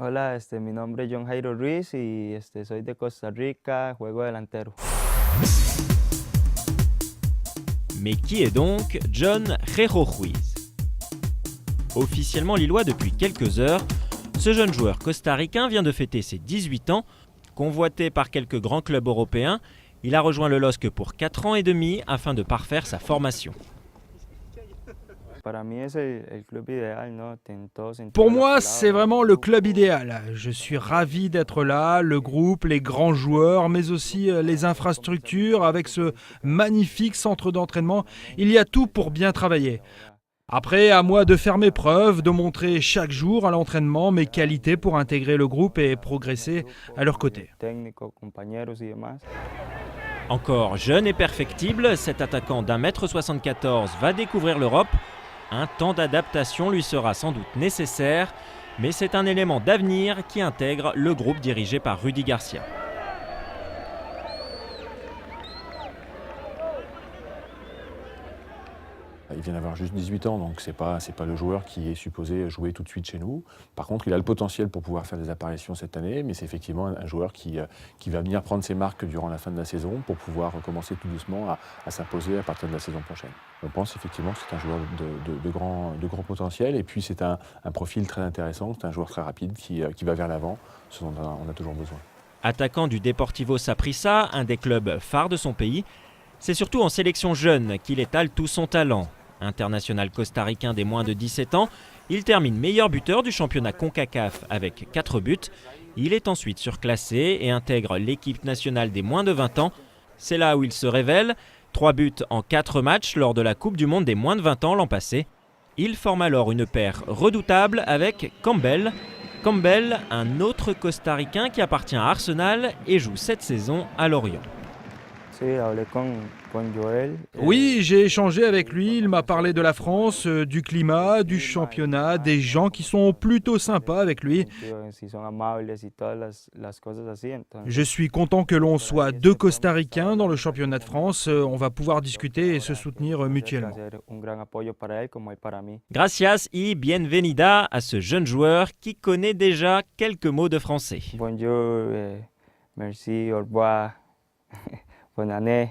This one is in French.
Hola, mi nombre es John Jairo Ruiz y soy de Costa Rica, juego delantero. Mais qui est donc John Jairo Ruiz? Officiellement lillois depuis quelques heures, ce jeune joueur costaricain vient de fêter ses 18 ans. Convoité par quelques grands clubs européens, il a rejoint le LOSC pour 4 ans et demi afin de parfaire sa formation. Pour moi, c'est vraiment le club idéal. Je suis ravi d'être là, le groupe, les grands joueurs, mais aussi les infrastructures avec ce magnifique centre d'entraînement. Il y a tout pour bien travailler. Après, à moi de faire mes preuves, de montrer chaque jour à l'entraînement mes qualités pour intégrer le groupe et progresser à leur côté. Encore jeune et perfectible, cet attaquant d'1m74 va découvrir l'Europe. Un temps d'adaptation lui sera sans doute nécessaire, mais c'est un élément d'avenir qui intègre le groupe dirigé par Rudy Garcia. Il vient d'avoir juste 18 ans, donc c'est pas le joueur qui est supposé jouer tout de suite chez nous. Par contre, il a le potentiel pour pouvoir faire des apparitions cette année, mais c'est effectivement un joueur qui va venir prendre ses marques durant la fin de la saison pour pouvoir recommencer tout doucement à s'imposer à partir de la saison prochaine. On pense effectivement que c'est un joueur de grand potentiel, et puis c'est un profil très intéressant, c'est un joueur très rapide qui va vers l'avant, ce dont on a toujours besoin. Attaquant du Deportivo Saprissa, un des clubs phares de son pays, c'est surtout en sélection jeune qu'il étale tout son talent. International costaricain des moins de 17 ans, il termine meilleur buteur du championnat CONCACAF avec 4 buts. Il est ensuite surclassé et intègre l'équipe nationale des moins de 20 ans. C'est là où il se révèle. 3 buts en 4 matchs lors de la Coupe du Monde des moins de 20 ans l'an passé. Il forme alors une paire redoutable avec Campbell. Campbell, un autre costaricain qui appartient à Arsenal et joue cette saison à Lorient. Oui, j'ai échangé avec lui, il m'a parlé de la France, du climat, du championnat, des gens qui sont plutôt sympas avec lui. Je suis content que l'on soit 2 Costaricains dans le championnat de France, on va pouvoir discuter et se soutenir mutuellement. Gracias y bienvenida à ce jeune joueur qui connaît déjà quelques mots de français. Bonjour, merci, au revoir, bonne année.